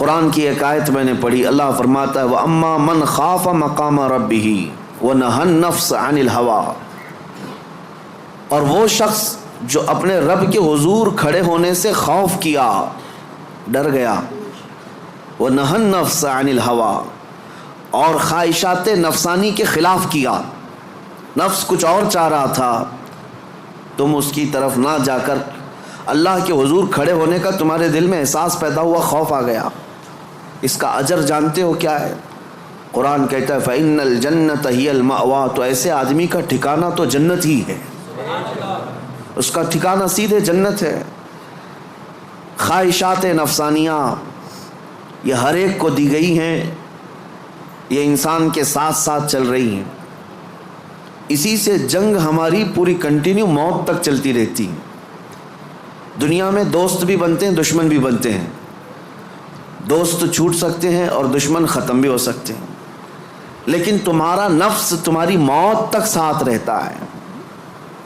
قرآن کی ایک آیت میں نے پڑھی، اللہ فرماتا ہے وَأَمَّا مَنْ خَافَ مَقَامَ رَبِّهِ وَنَهَى النَّفْسَ عَنِ الْهَوَىٰ، اور وہ شخص جو اپنے رب کے حضور کھڑے ہونے سے خوف کیا، ڈر گیا، وَنَهَى النَّفْسَ عَنِ الْهَوَىٰ، اور خواہشات نفسانی کے خلاف کیا، نفس کچھ اور چاہ رہا تھا، تم اس کی طرف نہ جا کر اللہ کے حضور کھڑے ہونے کا تمہارے دل میں احساس پیدا ہوا، خوف آ گیا، اس کا اجر جانتے ہو کیا ہے؟ قرآن کہتا ہے فَإِنَّ الْجَنَّةَ هِيَ الْمَأْوَىٰ، تو ایسے آدمی کا ٹھکانہ تو جنت ہی ہے، اس کا ٹھکانہ سیدھے جنت ہے۔ خواہشات نفسانیہ یہ ہر ایک کو دی گئی ہیں، یہ انسان کے ساتھ ساتھ چل رہی ہیں، اسی سے جنگ ہماری پوری کنٹینیو موت تک چلتی رہتی ہے۔ دنیا میں دوست بھی بنتے ہیں، دشمن بھی بنتے ہیں، دوست چھوٹ سکتے ہیں اور دشمن ختم بھی ہو سکتے ہیں، لیکن تمہارا نفس تمہاری موت تک ساتھ رہتا ہے،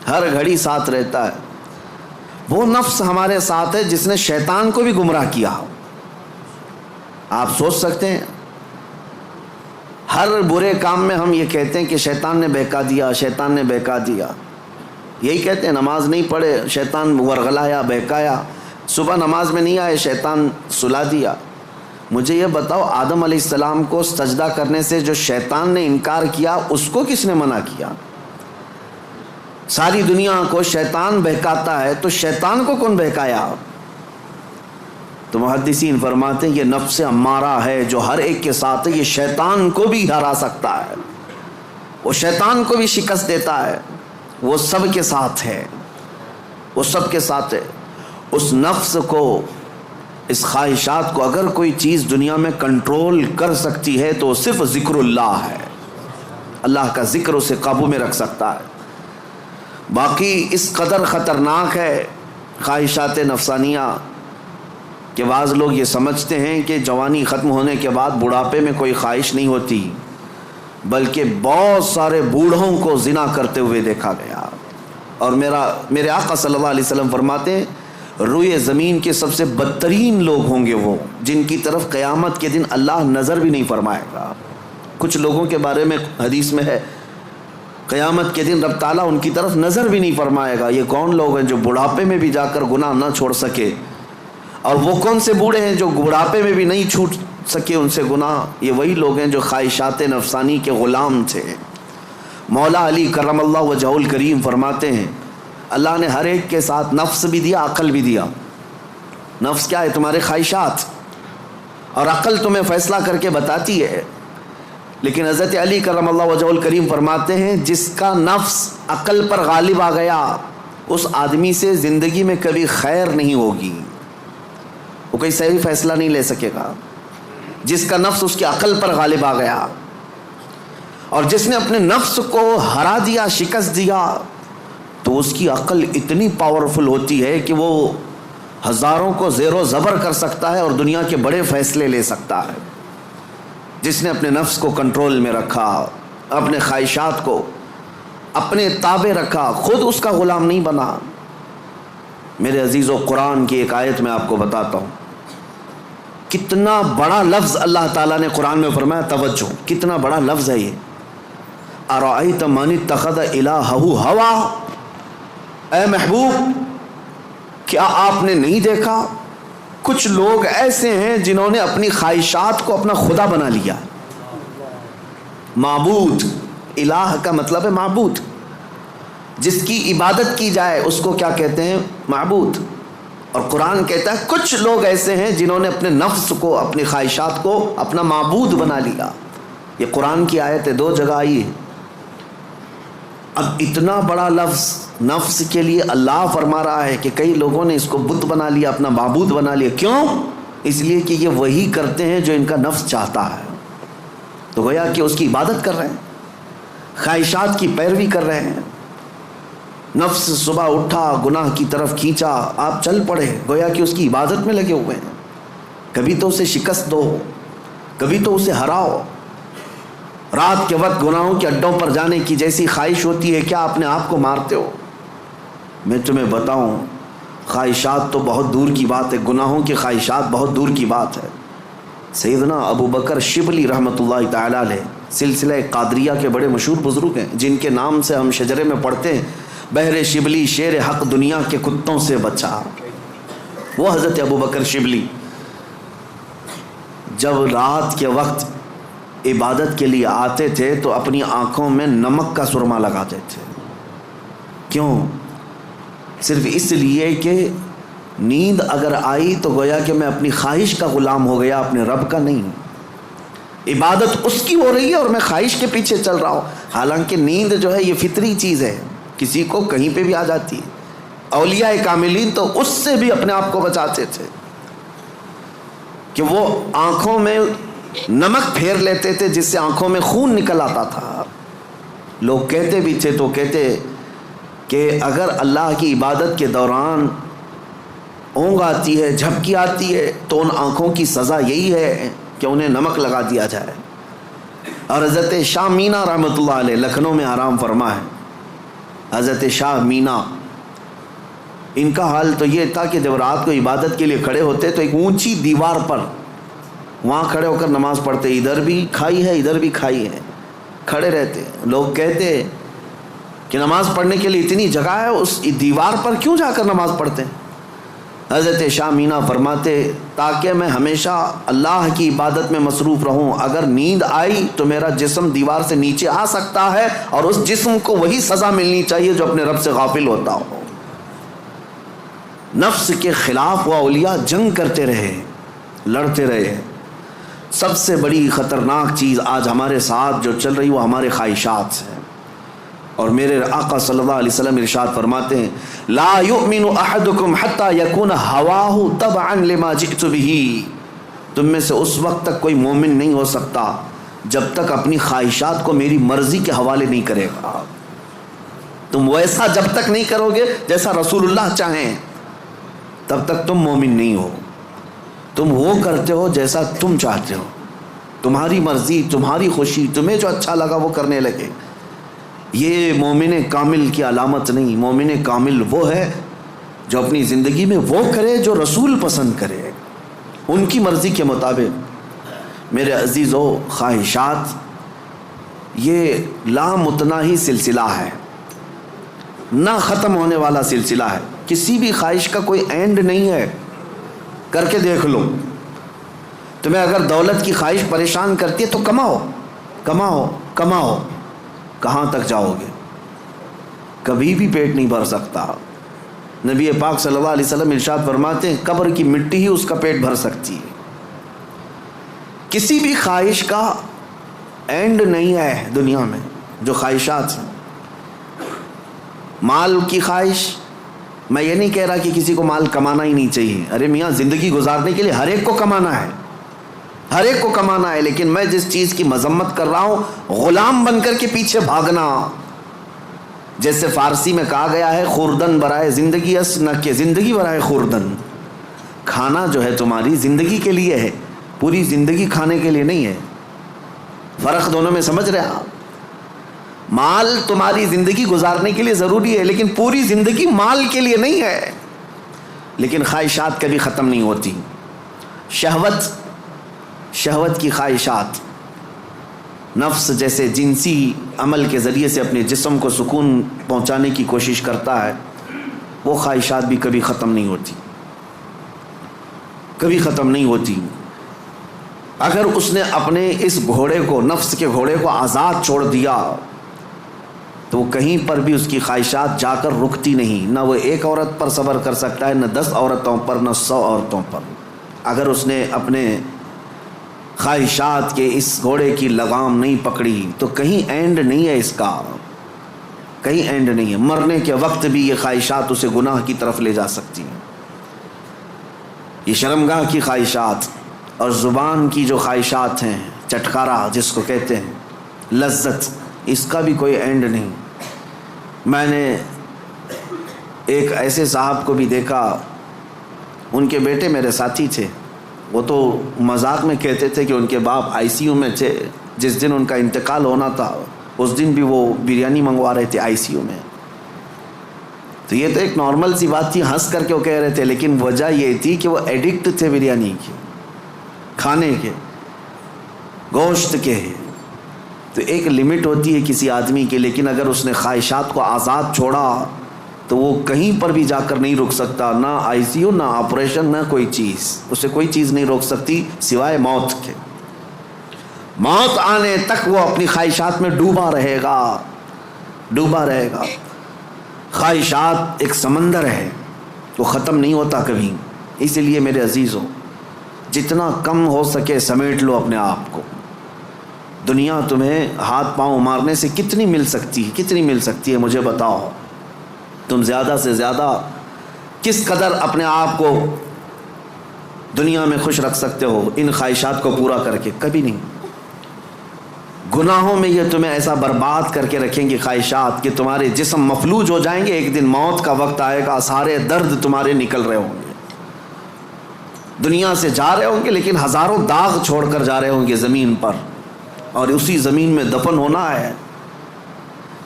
ہر گھڑی ساتھ رہتا ہے۔ وہ نفس ہمارے ساتھ ہے جس نے شیطان کو بھی گمراہ کیا۔ آپ سوچ سکتے ہیں ہر برے کام میں ہم یہ کہتے ہیں کہ شیطان نے بہکا دیا، شیطان نے بہکا دیا، یہی کہتے ہیں، نماز نہیں پڑھے شیطان ورغلایا، بہکایا، صبح نماز میں نہیں آئے شیطان سلا دیا۔ مجھے یہ بتاؤ آدم علیہ السلام کو سجدہ کرنے سے جو شیطان نے انکار کیا اس کو کس نے منع کیا؟ ساری دنیا کو شیطان بہکاتا ہے تو شیطان کو کون بہکایا؟ تو محدثین فرماتے ہیں یہ نفس امارہ ہے جو ہر ایک کے ساتھ ہے، یہ شیطان کو بھی ہرا سکتا ہے، وہ شیطان کو بھی شکست دیتا ہے، وہ سب کے ساتھ ہے، وہ سب کے ساتھ ہے۔ اس نفس کو، اس خواہشات کو اگر کوئی چیز دنیا میں کنٹرول کر سکتی ہے تو صرف ذکر اللہ ہے، اللہ کا ذکر اسے قابو میں رکھ سکتا ہے۔ باقی اس قدر خطرناک ہے خواہشات نفسانیہ کہ بعض لوگ یہ سمجھتے ہیں کہ جوانی ختم ہونے کے بعد بڑھاپے میں کوئی خواہش نہیں ہوتی، بلکہ بہت سارے بوڑھوں کو زنا کرتے ہوئے دیکھا گیا، اور میرے آقا صلی اللہ علیہ وسلم فرماتے ہیں روئے زمین کے سب سے بدترین لوگ ہوں گے وہ جن کی طرف قیامت کے دن اللہ نظر بھی نہیں فرمائے گا۔ کچھ لوگوں کے بارے میں حدیث میں ہے قیامت کے دن رب تعالیٰ ان کی طرف نظر بھی نہیں فرمائے گا۔ یہ کون لوگ ہیں جو بڑھاپے میں بھی جا کر گناہ نہ چھوڑ سکے؟ اور وہ کون سے بوڑھے ہیں جو بڑھاپے میں بھی نہیں چھوٹ سکے ان سے گناہ؟ یہ وہی لوگ ہیں جو خواہشات نفسانی کے غلام تھے۔ مولا علی کرم اللہ وجہہ الکریم فرماتے ہیں اللہ نے ہر ایک کے ساتھ نفس بھی دیا، عقل بھی دیا۔ نفس کیا ہے؟ تمہارے خواہشات، اور عقل تمہیں فیصلہ کر کے بتاتی ہے۔ لیکن حضرت علی کرم اللہ وجہہ الکریم فرماتے ہیں جس کا نفس عقل پر غالب آ گیا اس آدمی سے زندگی میں کبھی خیر نہیں ہوگی، وہ کوئی صحیح فیصلہ نہیں لے سکے گا۔ جس کا نفس اس کی عقل پر غالب آ گیا، اور جس نے اپنے نفس کو ہرا دیا، شکست دیا، تو اس کی عقل اتنی پاورفل ہوتی ہے کہ وہ ہزاروں کو زیر و زبر کر سکتا ہے اور دنیا کے بڑے فیصلے لے سکتا ہے۔ جس نے اپنے نفس کو کنٹرول میں رکھا، اپنے خواہشات کو اپنے تابع رکھا، خود اس کا غلام نہیں بنا۔ میرے عزیزو، قرآن کی ایک آیت میں آپ کو بتاتا ہوں، کتنا بڑا لفظ اللہ تعالیٰ نے قرآن میں فرمایا، توجہ کتنا بڑا لفظ ہے یہ، ارأیت من اتخذ الہہ ہوا، اے محبوب کیا آپ نے نہیں دیکھا کچھ لوگ ایسے ہیں جنہوں نے اپنی خواہشات کو اپنا خدا بنا لیا۔ معبود، الہ کا مطلب ہے معبود، جس کی عبادت کی جائے اس کو کیا کہتے ہیں؟ معبود۔ اور قرآن کہتا ہے کچھ لوگ ایسے ہیں جنہوں نے اپنے نفس کو، اپنی خواہشات کو اپنا معبود بنا لیا۔ یہ قرآن کی آیت ہے، 2 جگہ آئی ہے۔ اب اتنا بڑا لفظ نفس کے لیے اللہ فرما رہا ہے کہ کئی لوگوں نے اس کو بت بنا لیا، اپنا معبود بنا لیا۔ کیوں؟ اس لیے کہ یہ وہی کرتے ہیں جو ان کا نفس چاہتا ہے، تو گویا کہ اس کی عبادت کر رہے ہیں، خواہشات کی پیروی کر رہے ہیں۔ نفس صبح اٹھا، گناہ کی طرف کھینچا، آپ چل پڑے، گویا کہ اس کی عبادت میں لگے ہوئے ہیں۔ کبھی تو اسے شکست دو، کبھی تو اسے ہراؤ۔ رات کے وقت گناہوں کے اڈوں پر جانے کی جیسی خواہش ہوتی ہے، کیا اپنے آپ کو مارتے ہو؟ میں تمہیں بتاؤں، خواہشات تو بہت دور کی بات ہے، گناہوں کی خواہشات بہت دور کی بات ہے۔ سیدنا ابو بکر شبلی رحمۃ اللہ تعالیٰ علیہ سلسلہ قادریہ کے بڑے مشہور بزرگ ہیں، جن کے نام سے ہم شجرے میں پڑھتے ہیں بہر شبلی شیر حق دنیا کے کتوں سے بچا۔ وہ حضرت ابو بکر شبلی جب رات کے وقت عبادت کے لیے آتے تھے تو اپنی آنکھوں میں نمک کا سرما لگاتے تھے۔ کیوں؟ صرف اس لیے کہ نیند اگر آئی تو گویا کہ میں اپنی خواہش کا غلام ہو گیا، اپنے رب کا نہیں۔ عبادت اس کی ہو رہی ہے اور میں خواہش کے پیچھے چل رہا ہوں، حالانکہ نیند جو ہے یہ فطری چیز ہے، کسی کو کہیں پہ بھی آ جاتی ہے۔ اولیاء کاملین تو اس سے بھی اپنے آپ کو بچاتے تھے کہ وہ آنکھوں میں نمک پھیر لیتے تھے جس سے آنکھوں میں خون نکل آتا تھا۔ لوگ کہتے بھی تھے تو کہتے کہ اگر اللہ کی عبادت کے دوران اونگ آتی ہے، جھپکی آتی ہے، تو ان آنکھوں کی سزا یہی ہے کہ انہیں نمک لگا دیا جائے۔ اور حضرت شاہ مینا رحمۃ اللہ علیہ لکھنؤ میں آرام فرما ہے، حضرت شاہ مینا، ان کا حال تو یہ تھا کہ جب رات کو عبادت کے لیے کھڑے ہوتے تو ایک اونچی دیوار پر وہاں کھڑے ہو کر نماز پڑھتے، ادھر بھی کھائی ہے ادھر بھی کھائی ہے، کھڑے رہتے۔ لوگ کہتے کہ نماز پڑھنے کے لیے اتنی جگہ ہے، اس دیوار پر کیوں جا کر نماز پڑھتے ہیں؟ حضرت شاہ مینا فرماتے تاکہ میں ہمیشہ اللہ کی عبادت میں مصروف رہوں، اگر نیند آئی تو میرا جسم دیوار سے نیچے آ سکتا ہے اور اس جسم کو وہی سزا ملنی چاہیے جو اپنے رب سے غافل ہوتا ہو۔ نفس کے خلاف وہ اولیاء جنگ کرتے رہے، لڑتے رہے۔ سب سے بڑی خطرناک چیز آج ہمارے ساتھ جو چل رہی وہ ہمارے خواہشات ہیں، اور میرے آقا صلی اللہ علیہ وسلم ارشاد فرماتے ہیں لا یؤمن احدکم حتی یکون ہواہ تبعا لما جئت بہ، تم میں سے اس وقت تک کوئی مومن نہیں ہو سکتا جب تک اپنی خواہشات کو میری مرضی کے حوالے نہیں کرے گا۔ تم ویسا جب تک نہیں کرو گے جیسا رسول اللہ چاہیں تب تک تم مومن نہیں ہو۔ تم وہ کرتے ہو جیسا تم چاہتے ہو، تمہاری مرضی، تمہاری خوشی، تمہیں جو اچھا لگا وہ کرنے لگے۔ یہ مومن کامل کی علامت نہیں۔ مومن کامل وہ ہے جو اپنی زندگی میں وہ کرے جو رسول پسند کرے، ان کی مرضی کے مطابق۔ میرے عزیزو، خواہشات یہ لامتناہی سلسلہ ہے، نہ ختم ہونے والا سلسلہ ہے۔ کسی بھی خواہش کا کوئی اینڈ نہیں ہے، کر کے دیکھ لو۔ تمہیں اگر دولت کی خواہش پریشان کرتی ہے تو کماؤ کماؤ کماؤ، کہاں تک جاؤ گے؟ کبھی بھی پیٹ نہیں بھر سکتا۔ نبی پاک صلی اللہ علیہ وسلم ارشاد فرماتے ہیں قبر کی مٹی ہی اس کا پیٹ بھر سکتی ہے۔ کسی بھی خواہش کا اینڈ نہیں ہے دنیا میں، جو خواہشات ہیں۔ مال کی خواہش، میں یہ نہیں کہہ رہا کہ کسی کو مال کمانا ہی نہیں چاہیے، ارے میاں زندگی گزارنے کے لیے ہر ایک کو کمانا ہے، ہر ایک کو کمانا ہے، لیکن میں جس چیز کی مذمت کر رہا ہوں غلام بن کر کے پیچھے بھاگنا۔ جیسے فارسی میں کہا گیا ہے خوردن برائے زندگی اس نہ کہ زندگی برائے خوردن۔ کھانا جو ہے تمہاری زندگی کے لیے ہے، پوری زندگی کھانے کے لیے نہیں ہے۔ فرق دونوں میں سمجھ رہے آپ؟ مال تمہاری زندگی گزارنے کے لیے ضروری ہے، لیکن پوری زندگی مال کے لیے نہیں ہے۔ لیکن خواہشات کبھی ختم نہیں ہوتی۔ شہوت کی خواہشات، نفس جیسے جنسی عمل کے ذریعے سے اپنے جسم کو سکون پہنچانے کی کوشش کرتا ہے، وہ خواہشات بھی کبھی ختم نہیں ہوتی، کبھی ختم نہیں ہوتی۔ اگر اس نے اپنے اس گھوڑے کو، نفس کے گھوڑے کو آزاد چھوڑ دیا تو وہ کہیں پر بھی اس کی خواہشات جا کر رکتی نہیں۔ نہ وہ ایک عورت پر صبر کر سکتا ہے، نہ 10 عورتوں پر، نہ 100 عورتوں پر۔ اگر اس نے اپنے خواہشات کے اس گھوڑے کی لگام نہیں پکڑی تو کہیں اینڈ نہیں ہے اس کا، کہیں اینڈ نہیں ہے۔ مرنے کے وقت بھی یہ خواہشات اسے گناہ کی طرف لے جا سکتی ہیں۔ یہ شرمگاہ کی خواہشات اور زبان کی جو خواہشات ہیں، چٹکارا جس کو کہتے ہیں، لذت، اس کا بھی کوئی اینڈ نہیں۔ میں نے ایک ایسے صاحب کو بھی دیکھا، ان کے بیٹے میرے ساتھی تھے، وہ تو مذاق میں کہتے تھے کہ ان کے باپ ICU میں تھے، جس دن ان کا انتقال ہونا تھا اس دن بھی وہ بریانی منگوا رہے تھے ICU میں۔ تو یہ تو ایک نارمل سی بات تھی، ہنس کر کے وہ کہہ رہے تھے، لیکن وجہ یہ تھی کہ وہ ایڈکٹ تھے بریانی کی۔ کھانے کے، گوشت کے، تو ایک لمٹ ہوتی ہے کسی آدمی کی، لیکن اگر اس نے خواہشات کو آزاد چھوڑا تو وہ کہیں پر بھی جا کر نہیں رک سکتا، نہ آئی سی یو، نہ آپریشن، نہ کوئی چیز، اسے کوئی چیز نہیں روک سکتی سوائے موت کے۔ موت آنے تک وہ اپنی خواہشات میں ڈوبا رہے گا، ڈوبا رہے گا۔ خواہشات ایک سمندر ہے، وہ ختم نہیں ہوتا کبھی، اسی لیے میرے عزیزوں جتنا کم ہو سکے سمیٹ لو اپنے آپ کو۔ دنیا تمہیں ہاتھ پاؤں مارنے سے کتنی مل سکتی ہے، کتنی مل سکتی ہے مجھے بتاؤ؟ تم زیادہ سے زیادہ کس قدر اپنے آپ کو دنیا میں خوش رکھ سکتے ہو ان خواہشات کو پورا کر کے؟ کبھی نہیں۔ گناہوں میں یہ تمہیں ایسا برباد کر کے رکھیں گے خواہشات کہ تمہارے جسم مفلوج ہو جائیں گے، ایک دن موت کا وقت آئے گا، سارے درد تمہارے نکل رہے ہوں گے، دنیا سے جا رہے ہوں گے لیکن ہزاروں داغ چھوڑ کر جا رہے ہوں گے زمین پر، اور اسی زمین میں دفن ہونا ہے۔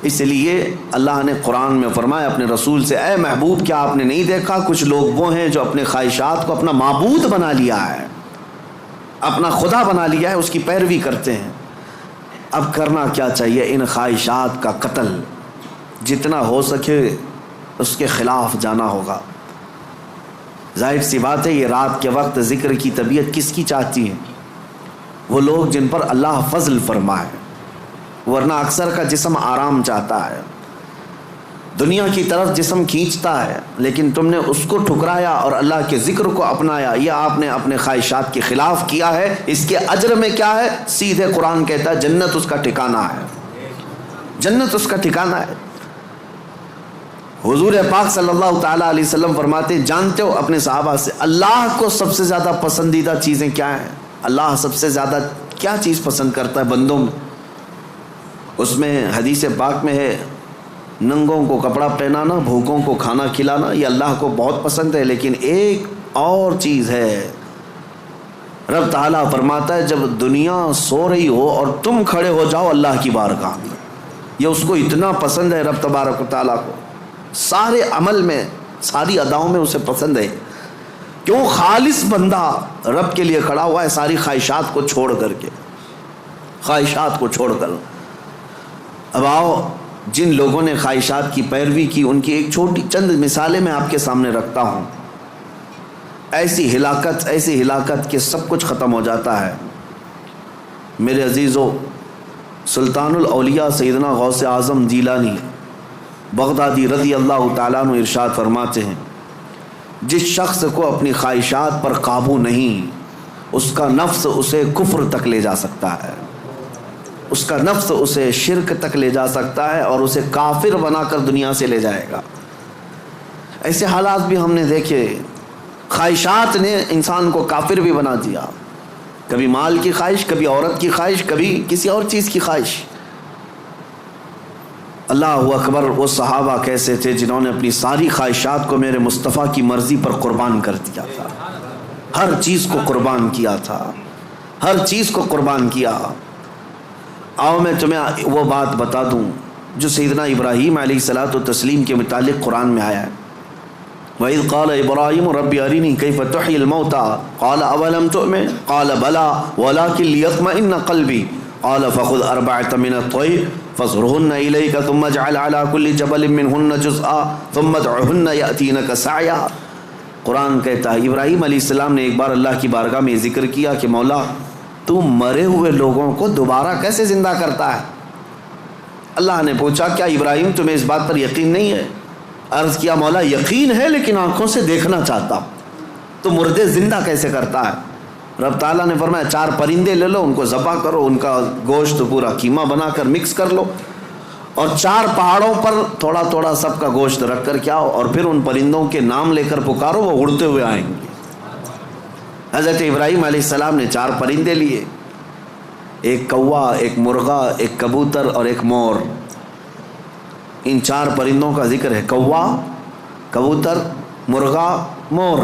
اس لیے اللہ نے قرآن میں فرمایا اپنے رسول سے، اے محبوب کیا آپ نے نہیں دیکھا کچھ لوگ وہ ہیں جو اپنے خواہشات کو اپنا معبود بنا لیا ہے، اپنا خدا بنا لیا ہے، اس کی پیروی کرتے ہیں۔ اب کرنا کیا چاہیے؟ ان خواہشات کا قتل جتنا ہو سکے اس کے خلاف جانا ہوگا۔ ظاہر سی بات ہے یہ رات کے وقت ذکر کی طبیعت کس کی چاہتی ہے؟ وہ لوگ جن پر اللہ فضل فرمائے، ورنہ اکثر کا جسم آرام چاہتا ہے، دنیا کی طرف جسم کھینچتا ہے، لیکن تم نے اس کو ٹھکرایا اور اللہ کے ذکر کو اپنایا، یہ آپ نے اپنے خواہشات کے خلاف کیا ہے۔ اس کے اجر میں کیا ہے؟ سیدھے قرآن کہتا ہے جنت اس کا ٹھکانہ ہے، جنت اس کا ٹھکانہ ہے۔ حضور پاک صلی اللہ تعالیٰ علیہ وسلم فرماتے ہیں، جانتے ہو اپنے صحابہ سے اللہ کو سب سے زیادہ پسندیدہ چیزیں کیا ہیں؟ اللہ سب سے زیادہ کیا چیز پسند کرتا ہے بندوں میں؟ اس میں حدیث پاک میں ہے ننگوں کو کپڑا پہنانا، بھوکوں کو کھانا کھلانا، یہ اللہ کو بہت پسند ہے۔ لیکن ایک اور چیز ہے، رب تعالیٰ فرماتا ہے جب دنیا سو رہی ہو اور تم کھڑے ہو جاؤ اللہ کی بارگاہ میں، یہ اس کو اتنا پسند ہے رب تبارک و تعالیٰ کو، سارے عمل میں ساری اداؤں میں اسے پسند ہے۔ کیوں؟ خالص بندہ رب کے لیے کھڑا ہوا ہے، ساری خواہشات کو چھوڑ کر کے، خواہشات کو چھوڑ کر۔ اب آؤ جن لوگوں نے خواہشات کی پیروی کی ان کی ایک چھوٹی چند مثالیں میں آپ کے سامنے رکھتا ہوں۔ ایسی ہلاکت کہ سب کچھ ختم ہو جاتا ہے۔ میرے عزیزو، سلطان الاولیاء سیدنا غوث اعظم جیلانی بغدادی رضی اللہ تعالیٰ عنہ ارشاد فرماتے ہیں، جس شخص کو اپنی خواہشات پر قابو نہیں، اس کا نفس اسے کفر تک لے جا سکتا ہے، اس کا نفس اسے شرک تک لے جا سکتا ہے اور اسے کافر بنا کر دنیا سے لے جائے گا۔ ایسے حالات بھی ہم نے دیکھے، خواہشات نے انسان کو کافر بھی بنا دیا، کبھی مال کی خواہش، کبھی عورت کی خواہش، کبھی کسی اور چیز کی خواہش۔ اللہ اکبر، وہ صحابہ کیسے تھے جنہوں نے اپنی ساری خواہشات کو میرے مصطفیٰ کی مرضی پر قربان کر دیا تھا، ہر چیز کو قربان کیا تھا، ہر چیز کو قربان کیا۔ آؤ میں تمہیں وہ بات بتا دوں جو سیدنا ابراہیم علیہ الصلوۃ والتسلیم کے متعلق قرآن میں آیا ہے۔ وَإِذْ قَالَ إِبْرَاهِيمُ رَبِّ أَرِنِي كَيْفَ تُحْيِي الْمَوْتَىٰ قَالَ أَوَلَمْ تُؤْمِنْ قَالَ بَلَىٰ وَلَٰكِنْ لِيَطْمَئِنَّ قَلْبِي قَالَ فَخُذْ أَرْبَعَةً مِّنَ الطَّيْرِ فَاصْرُهُنَّ إِلَيْكَ ثُمَّ اجْعَلْ عَلَىٰ كُلِّ جَبَلٍ مِّنْهُنَّ جُزْءًا ثُمَّ ادْعُهُنَّ يَأْتِينَكَ سَعْيًا۔ قرآن کہتا ہے ابراہیم علیہ السلام نے ایک بار اللہ کی بارگاہ میں ذکر کیا کہ مولا تو مرے ہوئے لوگوں کو دوبارہ کیسے زندہ کرتا ہے؟ اللہ نے پوچھا کیا ابراہیم تمہیں اس بات پر یقین نہیں ہے؟ عرض کیا مولا یقین ہے لیکن آنکھوں سے دیکھنا چاہتا ہوں، تو مردے زندہ کیسے کرتا ہے؟ رب تعالیٰ نے فرمایا 4 پرندے لے لو، ان کو ذبح کرو، ان کا گوشت پورا قیمہ بنا کر مکس کر لو، اور 4 پہاڑوں پر تھوڑا تھوڑا سب کا گوشت رکھ کر کے آؤ، اور پھر ان پرندوں کے نام لے کر پکارو، وہ اڑتے ہوئے آئیں گے۔ حضرت ابراہیم علیہ السلام نے 4 پرندے لیے، ایک کوا، ایک مرغا، ایک کبوتر اور ایک مور۔ ان 4 پرندوں کا ذکر ہے، کوا، کبوتر، مرغا، مور۔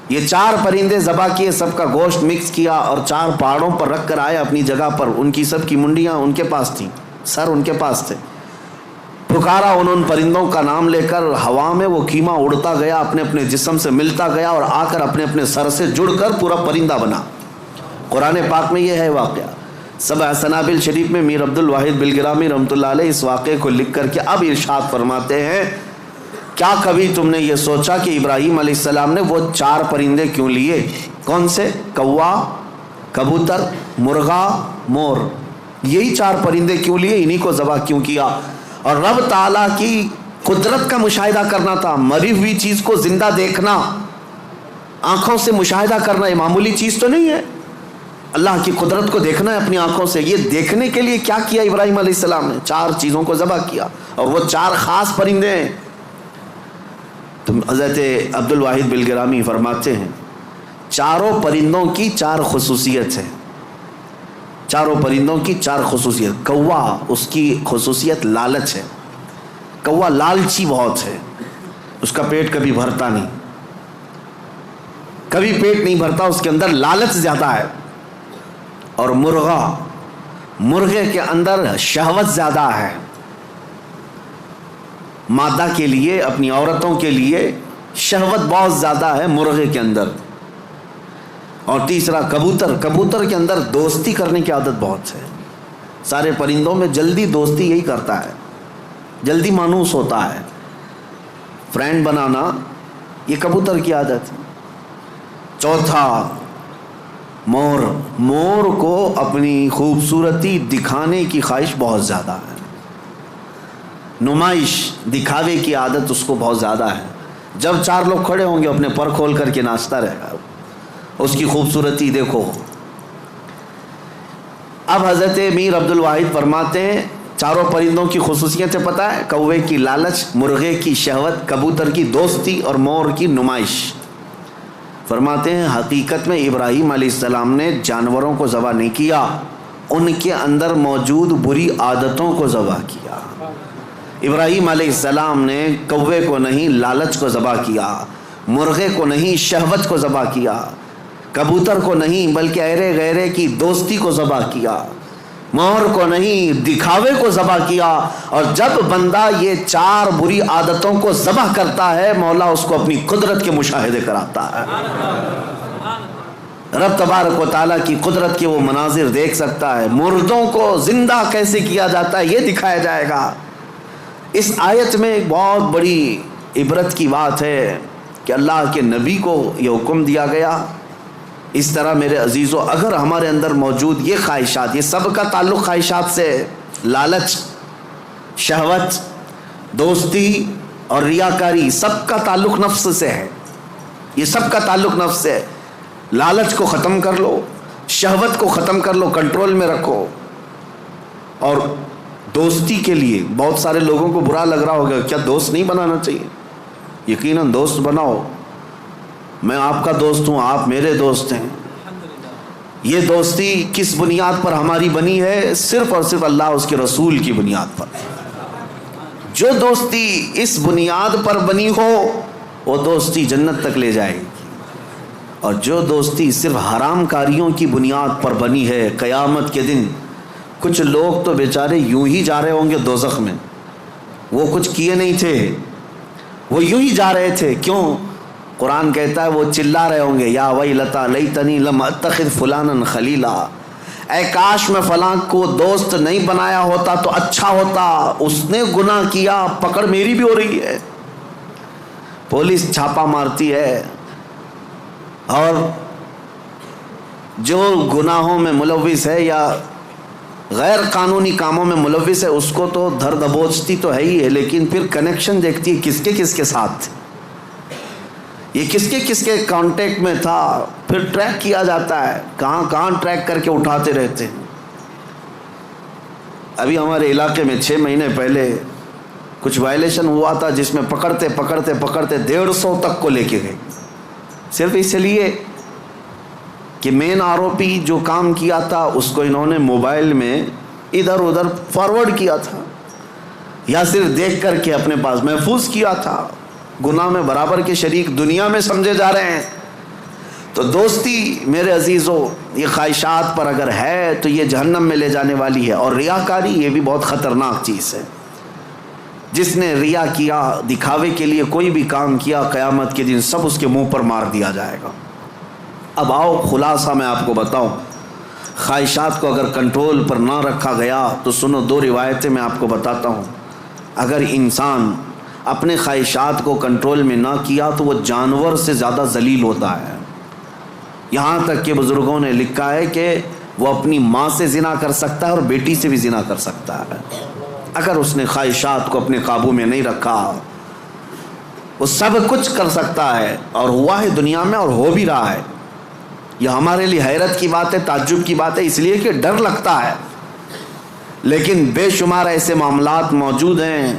یہ 4 پرندے ذبح کیے، سب کا گوشت مکس کیا اور 4 پہاڑوں پر رکھ کر آئے اپنی جگہ پر۔ ان کی سب کی منڈیاں ان کے پاس تھیں، سر ان کے پاس تھے۔ پکارا ان پرندوں کا نام لے کر، ہوا میں وہ قیمہ اڑتا گیا، اپنے اپنے جسم سے ملتا گیا اور آ کر اپنے اپنے سر سے جڑ کر پورا پرندہ بنا۔ قرآن پاک میں یہ ہے واقعہ. سبع سنابل شریف میں میر عبد الواحد بلگرامی رحمۃ اللہ علیہ اس واقعے کو لکھ کر کے اب ارشاد فرماتے ہیں کیا کبھی تم نے یہ سوچا کہ ابراہیم علیہ السلام نے وہ 4 پرندے کیوں لیے؟ کون سے؟ کوا، کبوتر، مرغا، مور. یہی 4 پرندے کیوں لیے؟ انہی کو ذبح کیوں کیا؟ اور رب تعالیٰ کی قدرت کا مشاہدہ کرنا تھا. مری ہوئی چیز کو زندہ دیکھنا، آنکھوں سے مشاہدہ کرنا یہ معمولی چیز تو نہیں ہے. اللہ کی قدرت کو دیکھنا ہے اپنی آنکھوں سے. یہ دیکھنے کے لیے کیا کیا ابراہیم علیہ السلام نے؟ 4 چیزوں کو ذبح کیا، اور وہ 4 خاص پرندے ہیں. تو حضرت عبد الواحد بلگرامی فرماتے ہیں چاروں پرندوں کی 4 خصوصیت ہے. چاروں پرندوں کی 4 خصوصیت. کوا، اس کی خصوصیت لالچ ہے. کوا لالچی بہت ہے، اس کا پیٹ کبھی بھرتا نہیں، کبھی پیٹ نہیں بھرتا، اس کے اندر لالچ زیادہ ہے. اور مرغا، مرغے کے اندر شہوت زیادہ ہے، مادہ کے لیے، اپنی عورتوں کے لیے شہوت بہت زیادہ ہے مرغے کے اندر. اور تیسرا کبوتر، کبوتر کے اندر دوستی کرنے کی عادت بہت ہے. سارے پرندوں میں جلدی دوستی یہی کرتا ہے، جلدی مانوس ہوتا ہے، فرینڈ بنانا یہ کبوتر کی عادت ہے. چوتھا مور، مور کو اپنی خوبصورتی دکھانے کی خواہش بہت زیادہ ہے، نمائش دکھاوے کی عادت اس کو بہت زیادہ ہے. جب 4 لوگ کھڑے ہوں گے اپنے پر کھول کر کے ناچتا رہے گا، اس کی خوبصورتی دیکھو. اب حضرت میر عبد الواحد فرماتے ہیں 4 پرندوں کی خصوصیتیں پتہ ہے؟ کوے کی لالچ، مرغے کی شہوت، کبوتر کی دوستی اور مور کی نمائش. فرماتے ہیں حقیقت میں ابراہیم علیہ السلام نے جانوروں کو ذبح نہیں کیا، ان کے اندر موجود بری عادتوں کو ذبح کیا. ابراہیم علیہ السلام نے کوے کو نہیں لالچ کو ذبح کیا، مرغے کو نہیں شہوت کو ذبح کیا، کبوتر کو نہیں بلکہ ایرے غیرے کی دوستی کو ذبح کیا، مور کو نہیں دکھاوے کو ذبح کیا. اور جب بندہ یہ 4 بری عادتوں کو ذبح کرتا ہے مولا اس کو اپنی قدرت کے مشاہدے کراتا ہے. رب تبارک و تعالیٰ کی قدرت کے وہ مناظر دیکھ سکتا ہے. مردوں کو زندہ کیسے کیا جاتا ہے یہ دکھایا جائے گا. اس آیت میں ایک بہت بڑی عبرت کی بات ہے کہ اللہ کے نبی کو یہ حکم دیا گیا. اس طرح میرے عزیزو اگر ہمارے اندر موجود یہ خواہشات، یہ سب کا تعلق خواہشات سے، لالچ، شہوت، دوستی اور ریاکاری، سب کا تعلق نفس سے ہے. یہ سب کا تعلق نفس سے ہے. لالچ کو ختم کر لو، شہوت کو ختم کر لو، کنٹرول میں رکھو. اور دوستی کے لیے بہت سارے لوگوں کو برا لگ رہا ہوگا کیا دوست نہیں بنانا چاہیے؟ یقیناً دوست بناؤ. میں آپ کا دوست ہوں، آپ میرے دوست ہیں. یہ دوستی کس بنیاد پر ہماری بنی ہے؟ صرف اور صرف اللہ اس کے رسول کی بنیاد پر. جو دوستی اس بنیاد پر بنی ہو وہ دوستی جنت تک لے جائے گی، اور جو دوستی صرف حرام کاریوں کی بنیاد پر بنی ہے قیامت کے دن کچھ لوگ تو بیچارے یوں ہی جا رہے ہوں گے دوزخ میں. وہ کچھ کیے نہیں تھے، وہ یوں ہی جا رہے تھے. کیوں؟ قرآن کہتا ہے وہ چلا رہے ہوں گے یا ویلتا لیتنی لم اتخذ فلانا خلیلا، اے کاش میں فلاں کو دوست نہیں بنایا ہوتا تو اچھا ہوتا، اس نے گناہ کیا، پکڑ میری بھی ہو رہی ہے، پولیس چھاپا مارتی ہے، اور جو گناہوں میں ملوث ہے یا غیر قانونی کاموں میں ملوث ہے اس کو تو دھر دبوچتی تو ہے ہی ہے، لیکن پھر کنیکشن دیکھتی ہے کس کے ساتھ، یہ کس کے کانٹیکٹ میں تھا، پھر ٹریک کیا جاتا ہے، کہاں ٹریک کر کے اٹھاتے رہتے ہیں. ابھی ہمارے علاقے میں 6 مہینے پہلے کچھ وائلیشن ہوا تھا جس میں پکڑتے 150 تک کو لے کے گئے، صرف اس لیے کہ مین آروپی جو کام کیا تھا اس کو انہوں نے موبائل میں ادھر ادھر فارورڈ کیا تھا یا صرف دیکھ کر کے اپنے پاس محفوظ کیا تھا. گناہ میں برابر کے شریک دنیا میں سمجھے جا رہے ہیں. تو دوستی میرے عزیزو یہ خواہشات پر اگر ہے تو یہ جہنم میں لے جانے والی ہے. اور ریاکاری یہ بھی بہت خطرناک چیز ہے. جس نے ریا کیا، دکھاوے کے لیے کوئی بھی کام کیا، قیامت کے دن سب اس کے منہ پر مار دیا جائے گا. اب آؤ خلاصہ میں آپ کو بتاؤں خواہشات کو اگر کنٹرول پر نہ رکھا گیا تو سنو، 2 روایتیں میں آپ کو بتاتا ہوں. اگر انسان اپنے خواہشات کو کنٹرول میں نہ کیا تو وہ جانور سے زیادہ ذلیل ہوتا ہے. یہاں تک کہ بزرگوں نے لکھا ہے کہ وہ اپنی ماں سے زنا کر سکتا ہے اور بیٹی سے بھی زنا کر سکتا ہے اگر اس نے خواہشات کو اپنے قابو میں نہیں رکھا. وہ سب کچھ کر سکتا ہے اور ہوا ہے دنیا میں اور ہو بھی رہا ہے. یہ ہمارے لیے حیرت کی بات ہے، تعجب کی بات ہے، اس لیے کہ ڈر لگتا ہے. لیکن بے شمار ایسے معاملات موجود ہیں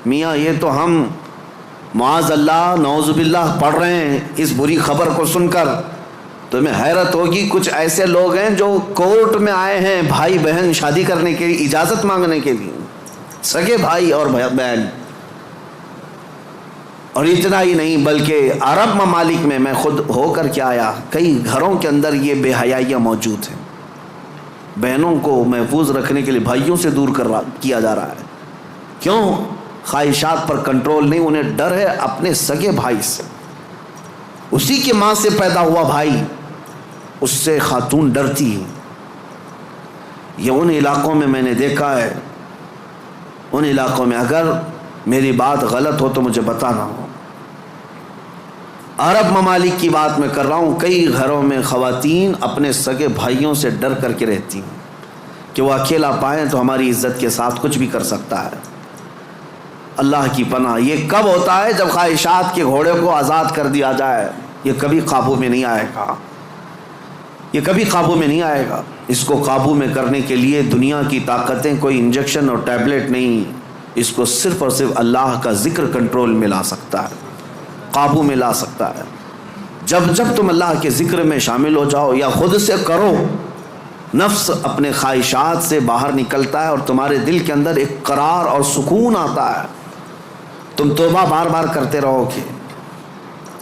میاں، یہ تو ہم معاذ اللہ نعوذ باللہ پڑھ رہے ہیں اس بری خبر کو سن کر. تمہیں حیرت ہوگی، کچھ ایسے لوگ ہیں جو کورٹ میں آئے ہیں بھائی بہن شادی کرنے کے لیے، اجازت مانگنے کے لیے، سگے بھائی اور بہن. اور اتنا ہی نہیں بلکہ عرب ممالک میں خود ہو کر کے آیا، کئی گھروں کے اندر یہ بے حیائیاں موجود ہیں. بہنوں کو محفوظ رکھنے کے لیے بھائیوں سے دور کیا جا رہا ہے. کیوں؟ خواہشات پر کنٹرول نہیں، انہیں ڈر ہے اپنے سگے بھائی سے. اسی کی ماں سے پیدا ہوا بھائی، اس سے خاتون ڈرتی ہے. یہ ان علاقوں میں نے دیکھا ہے، ان علاقوں میں، اگر میری بات غلط ہو تو مجھے بتانا. عرب ممالک کی بات میں کر رہا ہوں. کئی گھروں میں خواتین اپنے سگے بھائیوں سے ڈر کر کے رہتی ہیں کہ وہ اکیلا پائیں تو ہماری عزت کے ساتھ کچھ بھی کر سکتا ہے. اللہ کی پناہ. یہ کب ہوتا ہے؟ جب خواہشات کے گھوڑے کو آزاد کر دیا جائے. یہ کبھی قابو میں نہیں آئے گا، یہ کبھی قابو میں نہیں آئے گا. اس کو قابو میں کرنے کے لیے دنیا کی طاقتیں، کوئی انجیکشن اور ٹیبلٹ نہیں، اس کو صرف اور صرف اللہ کا ذکر کنٹرول میں لا سکتا ہے، قابو میں لا سکتا ہے. جب تم اللہ کے ذکر میں شامل ہو جاؤ یا خود سے کرو، نفس اپنے خواہشات سے باہر نکلتا ہے اور تمہارے دل کے اندر ایک قرار اور سکون آتا ہے. تم توبہ بار بار کرتے رہو گے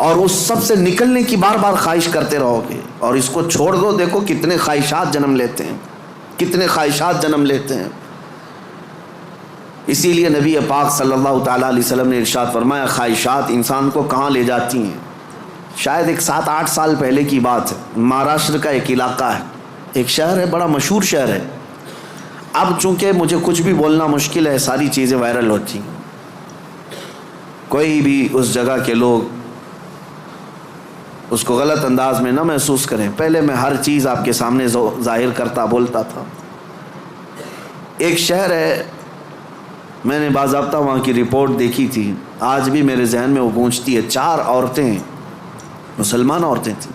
اور اس سب سے نکلنے کی بار بار خواہش کرتے رہو گے. اور اس کو چھوڑ دو، دیکھو کتنے خواہشات جنم لیتے ہیں، کتنے خواہشات جنم لیتے ہیں. اسی لیے نبی پاک صلی اللہ تعالیٰ علیہ وسلم نے ارشاد فرمایا، خواہشات انسان کو کہاں لے جاتی ہیں. شاید ایک 7-8 سال پہلے کی بات ہے. مہاراشٹر کا ایک علاقہ ہے، ایک شہر ہے، بڑا مشہور شہر ہے. اب چونکہ مجھے کچھ بھی بولنا مشکل ہے، ساری چیزیں وائرل ہوتی ہیں. کوئی بھی اس جگہ کے لوگ اس کو غلط انداز میں نہ محسوس کریں. پہلے میں ہر چیز آپ کے سامنے ظاہر کرتا بولتا تھا. ایک شہر ہے، میں نے باضابطہ وہاں کی رپورٹ دیکھی تھی، آج بھی میرے ذہن میں وہ گونجتی ہے. 4 عورتیں، مسلمان عورتیں تھیں،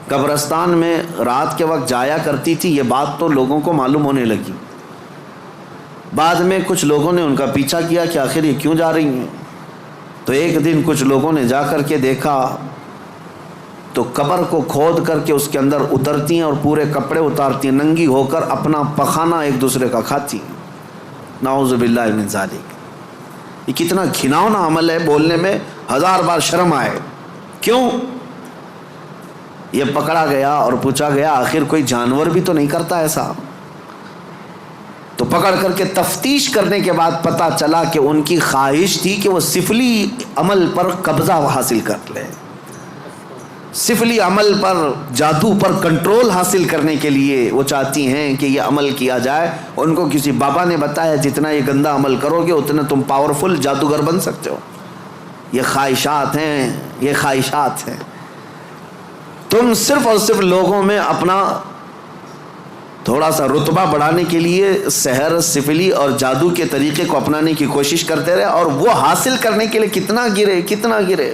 قبرستان میں رات کے وقت جایا کرتی تھی. یہ بات تو لوگوں کو معلوم ہونے لگی. بعد میں کچھ لوگوں نے ان کا پیچھا کیا کہ آخر یہ کیوں جا رہی ہیں. تو ایک دن کچھ لوگوں نے جا کر کے دیکھا تو قبر کو کھود کر کے اس کے اندر اترتی ہیں اور پورے کپڑے اتارتی ہیں، ننگی ہو کر اپنا پخانہ ایک دوسرے کا کھاتی ہیں. نعوذ باللہ من ذالک. یہ کتنا گھناؤنا عمل ہے، بولنے میں 1000 بار شرم آئے. کیوں؟ یہ پکڑا گیا اور پوچھا گیا آخر کوئی جانور بھی تو نہیں کرتا ایسا. تو پکڑ کر کے تفتیش کرنے کے بعد پتہ چلا کہ ان کی خواہش تھی کہ وہ سفلی عمل پر قبضہ حاصل کر لے. سفلی عمل پر، جادو پر کنٹرول حاصل کرنے کے لیے وہ چاہتی ہیں کہ یہ عمل کیا جائے. ان کو کسی بابا نے بتایا جتنا یہ گندا عمل کرو گے اتنا تم پاورفل جادوگر بن سکتے ہو. یہ خواہشات ہیں، یہ خواہشات ہیں. تم صرف اور صرف لوگوں میں اپنا تھوڑا سا رتبہ بڑھانے کے لیے سحر، سفلی اور جادو کے طریقے کو اپنانے کی کوشش کرتے رہے اور وہ حاصل کرنے کے لیے کتنا گرے.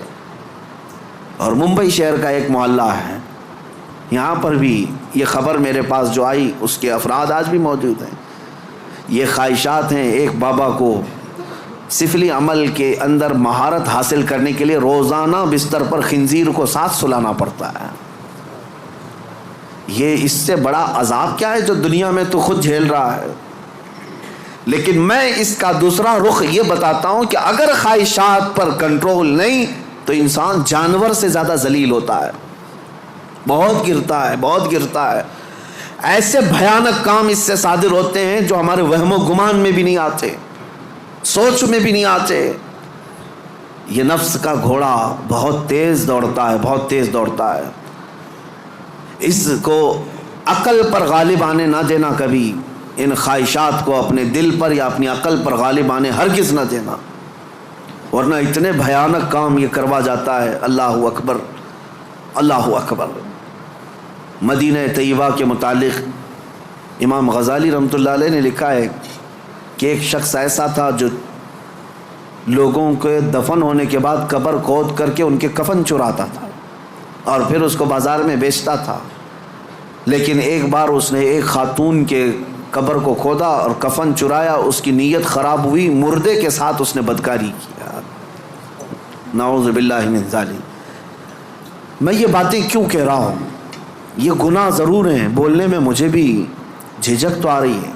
اور ممبئی شہر کا ایک محلہ ہے، یہاں پر بھی یہ خبر میرے پاس جو آئی اس کے افراد آج بھی موجود ہیں. یہ خواہشات ہیں. ایک بابا کو سفلی عمل کے اندر مہارت حاصل کرنے کے لیے روزانہ بستر پر خنزیر کو ساتھ سلانا پڑتا ہے. یہ اس سے بڑا عذاب کیا ہے جو دنیا میں تو خود جھیل رہا ہے. لیکن میں اس کا دوسرا رخ یہ بتاتا ہوں کہ اگر خواہشات پر کنٹرول نہیں تو انسان جانور سے زیادہ ذلیل ہوتا ہے، بہت گرتا ہے. ایسے بھیانک کام اس سے صادر ہوتے ہیں جو ہمارے وہم و گمان میں بھی نہیں آتے، سوچ میں بھی نہیں آتے. یہ نفس کا گھوڑا بہت تیز دوڑتا ہے. اس کو عقل پر غالب آنے نہ دینا کبھی، ان خواہشات کو اپنے دل پر یا اپنی عقل پر غالب آنے ہرگز نہ دینا، ورنہ اتنے بھیانک کام یہ کروا جاتا ہے۔ اللہ اکبر، اللہ اکبر۔ مدینہ طیبہ کے متعلق امام غزالی رحمۃ اللہ علیہ نے لکھا ہے کہ ایک شخص ایسا تھا جو لوگوں کے دفن ہونے کے بعد قبر کھود کر کے ان کے کفن چراتا تھا اور پھر اس کو بازار میں بیچتا تھا، لیکن ایک بار اس نے ایک خاتون کے قبر کو کھودا اور کفن چرایا، اس کی نیت خراب ہوئی، مردے کے ساتھ اس نے بدکاری کیا، نعوذ باللہ من ذالک۔ میں یہ باتیں کیوں کہہ رہا ہوں؟ یہ گناہ ضرور ہیں، بولنے میں مجھے بھی جھجک تو آ رہی ہے،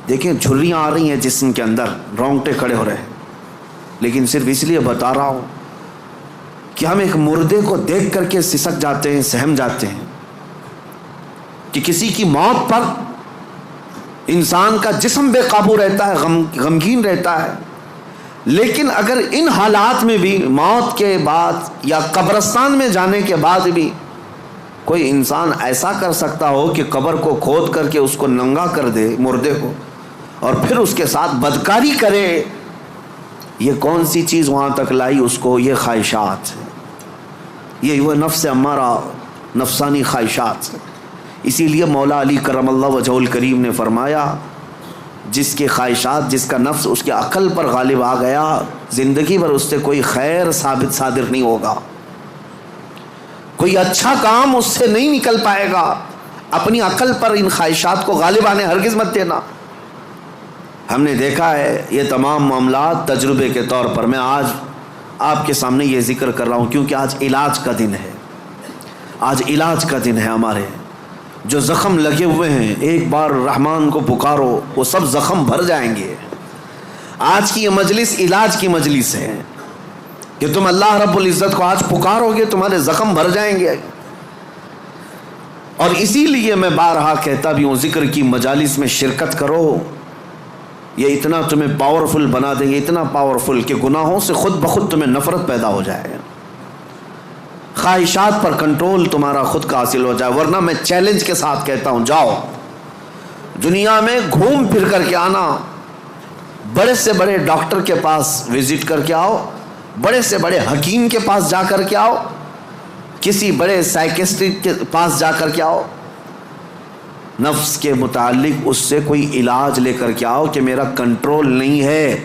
دیکھیں جھریاں آ رہی ہیں جسم کے اندر، رونگٹے کھڑے ہو رہے ہیں، لیکن صرف اس لیے بتا رہا ہوں کہ ہم ایک مردے کو دیکھ کر کے سسک جاتے ہیں، سہم جاتے ہیں کہ کسی کی موت پر انسان کا جسم بے قابو رہتا ہے، غمگین رہتا ہے، لیکن اگر ان حالات میں بھی موت کے بعد یا قبرستان میں جانے کے بعد بھی کوئی انسان ایسا کر سکتا ہو کہ قبر کو کھود کر کے اس کو ننگا کر دے مردے کو اور پھر اس کے ساتھ بدکاری کرے، یہ کون سی چیز وہاں تک لائی اس کو؟ یہ خواہشات، یہ وہ نفس امارہ، نفسانی خواہشات۔ اسی لیے مولا علی کرم اللہ وجہہ الکریم نے فرمایا جس کے خواہشات، جس کا نفس اس کے عقل پر غالب آ گیا، زندگی بھر اس سے کوئی خیر ثابت صادر نہیں ہوگا، کوئی اچھا کام اس سے نہیں نکل پائے گا۔ اپنی عقل پر ان خواہشات کو غالب آنے ہرگز مت دینا۔ ہم نے دیکھا ہے یہ تمام معاملات تجربے کے طور پر، میں آج آپ کے سامنے یہ ذکر کر رہا ہوں کیونکہ آج علاج کا دن ہے، آج علاج کا دن ہے۔ ہمارے جو زخم لگے ہوئے ہیں ایک بار رحمان کو پکارو، وہ سب زخم بھر جائیں گے۔ آج کی یہ مجلس علاج کی مجلس ہے کہ تم اللہ رب العزت کو آج پکارو گے تمہارے زخم بھر جائیں گے۔ اور اسی لیے میں بارہا کہتا بھی ہوں ذکر کی مجالس میں شرکت کرو، یہ اتنا تمہیں پاورفل بنا دیں گے، اتنا پاورفل کہ گناہوں سے خود بخود تمہیں نفرت پیدا ہو جائے، خواہشات پر کنٹرول تمہارا خود کا حاصل ہو جائے۔ ورنہ میں چیلنج کے ساتھ کہتا ہوں جاؤ دنیا میں گھوم پھر کر کے آنا، بڑے سے بڑے ڈاکٹر کے پاس وزٹ کر کے آؤ، بڑے سے بڑے حکیم کے پاس جا کر کے آؤ، کسی بڑے سائیکسٹرسٹ کے پاس جا کر کے آؤ، نفس کے متعلق اس سے کوئی علاج لے کر کے آؤ کہ میرا کنٹرول نہیں ہے،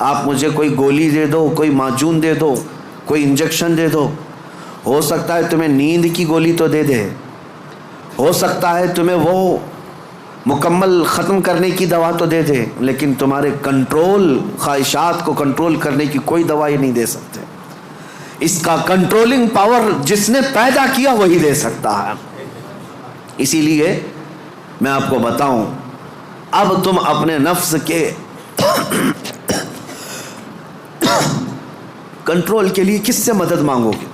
آپ مجھے کوئی گولی دے دو، کوئی معجون دے دو، کوئی انجیکشن دے دو، ہو سکتا ہے تمہیں نیند کی گولی تو دے دے، ہو سکتا ہے تمہیں وہ مکمل ختم کرنے کی دوا تو دے دے، لیکن تمہارے کنٹرول، خواہشات کو کنٹرول کرنے کی کوئی دوا ہی نہیں دے سکتے۔ اس کا کنٹرولنگ پاور جس نے پیدا کیا وہی دے سکتا ہے۔ اسی لیے میں آپ کو بتاؤں، اب تم اپنے نفس کے کنٹرول کے لیے کس سے مدد مانگو گے؟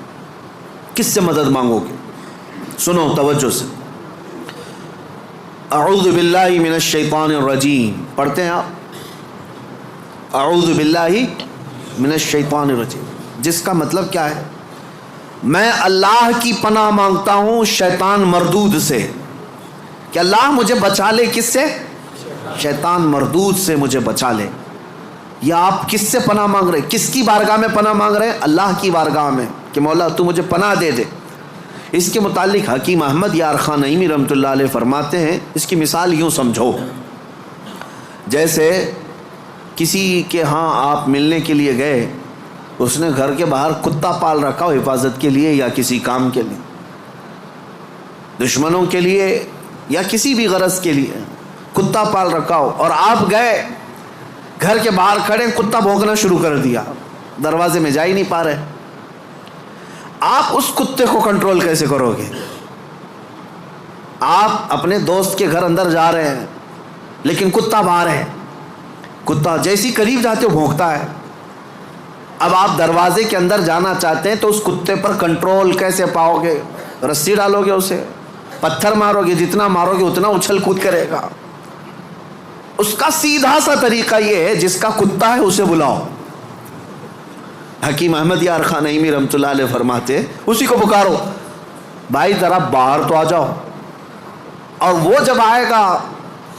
کس سے مدد مانگو گے؟ سنو توجہ سے، اعوذ باللہ من الشیطان الرجیم پڑھتے ہیں آپ، اعوذ باللہ من الشیطان الرجیم، جس کا مطلب کیا ہے؟ میں اللہ کی پناہ مانگتا ہوں شیطان مردود سے، کہ اللہ مجھے بچا لے، کس سے؟ شیطان مردود سے مجھے بچا لے۔ یا آپ کس سے پناہ مانگ رہے؟ کس کی بارگاہ میں پناہ مانگ رہے ہیں؟ اللہ کی بارگاہ میں، کہ مولا تو مجھے پناہ دے دے۔ اس کے متعلق حکیم احمد یار خان نعیمی رحمۃ اللہ علیہ فرماتے ہیں، اس کی مثال یوں سمجھو، جیسے کسی کے ہاں آپ ملنے کے لیے گئے، اس نے گھر کے باہر کتا پال رکھا ہو حفاظت کے لیے یا کسی کام کے لیے، دشمنوں کے لیے یا کسی بھی غرض کے لیے کتا پال رکھا ہو، اور آپ گئے گھر کے باہر کھڑے، کتا بھونکنا شروع کر دیا، دروازے میں جا ہی نہیں پا رہے، آپ اس کتے کو کنٹرول کیسے کرو گے؟ آپ اپنے دوست کے گھر اندر جا رہے ہیں لیکن کتا باہر ہے، کتا جیسی قریب جاتے ہو بھونکتا ہے، اب آپ دروازے کے اندر جانا چاہتے ہیں تو اس کتے پر کنٹرول کیسے پاؤ گے؟ رسی ڈالو گے اسے، پتھر مارو گے، جتنا مارو گے اتنا اچھل کود کرے گا۔ اس کا سیدھا سا طریقہ یہ ہے، جس کا کتا ہے اسے بلاؤ۔ حکیم احمد یار خان نعیمی رحمۃ اللہ علیہ فرماتے اسی کو پکارو، بھائی ذرا باہر تو آ جاؤ، اور وہ جب آئے گا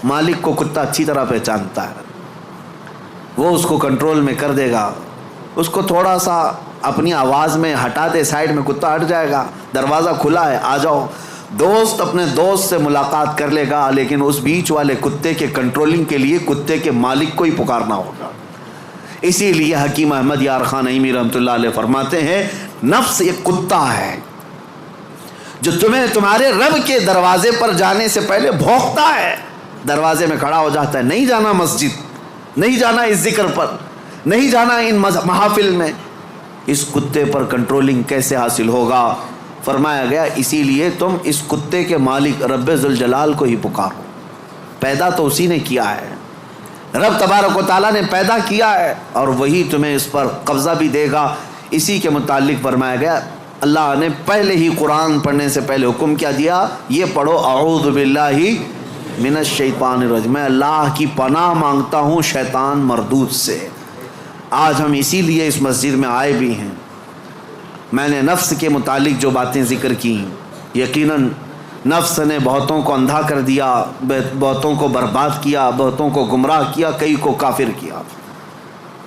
مالک کو کتا اچھی طرح پہچانتا ہے، وہ اس کو کنٹرول میں کر دے گا، اس کو تھوڑا سا اپنی آواز میں ہٹا دے، سائڈ میں کتا ہٹ جائے گا، دروازہ کھلا ہے آ جاؤ، دوست اپنے دوست سے ملاقات کر لے گا، لیکن اس بیچ والے کتے کے کنٹرولنگ کے لیے کتے کے مالک کو ہی پکارنا ہوگا۔ اسی لیے حکیم احمد یار خان نعیمی رحمۃ اللہ علیہ فرماتے ہیں نفس ایک کتا ہے جو تمہیں تمہارے رب کے دروازے پر جانے سے پہلے بھونکتا ہے، دروازے میں کھڑا ہو جاتا ہے، نہیں جانا مسجد، نہیں جانا اس ذکر پر، نہیں جانا ان محافل میں۔ اس کتے پر کنٹرولنگ کیسے حاصل ہوگا؟ فرمایا گیا اسی لیے تم اس کتے کے مالک رب ذوالجلال کو ہی پکارو، پیدا تو اسی نے کیا ہے، رب تبارک و تعالیٰ نے پیدا کیا ہے اور وہی تمہیں اس پر قبضہ بھی دے گا۔ اسی کے متعلق فرمایا گیا اللہ نے پہلے ہی قرآن پڑھنے سے پہلے حکم کیا دیا، یہ پڑھو اعوذ باللہ من الشیطان الرجیم، میں اللہ کی پناہ مانگتا ہوں شیطان مردود سے۔ آج ہم اسی لیے اس مسجد میں آئے بھی ہیں۔ میں نے نفس کے متعلق جو باتیں ذکر کی، یقیناً نفس نے بہتوں کو اندھا کر دیا، بہتوں کو برباد کیا، بہتوں کو گمراہ کیا، کئی کو کافر کیا۔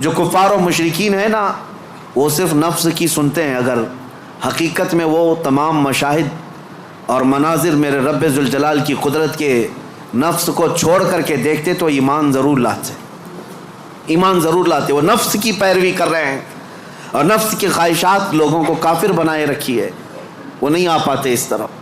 جو کفار و مشرکین ہیں نا، وہ صرف نفس کی سنتے ہیں، اگر حقیقت میں وہ تمام مشاہد اور مناظر میرے رب ذوالجلال کی قدرت کے نفس کو چھوڑ کر کے دیکھتے تو ایمان ضرور لاتے، ایمان ضرور لاتے۔ وہ نفس کی پیروی کر رہے ہیں اور نفس کی خواہشات لوگوں کو کافر بنائے رکھی ہے، وہ نہیں آ پاتے اس طرف۔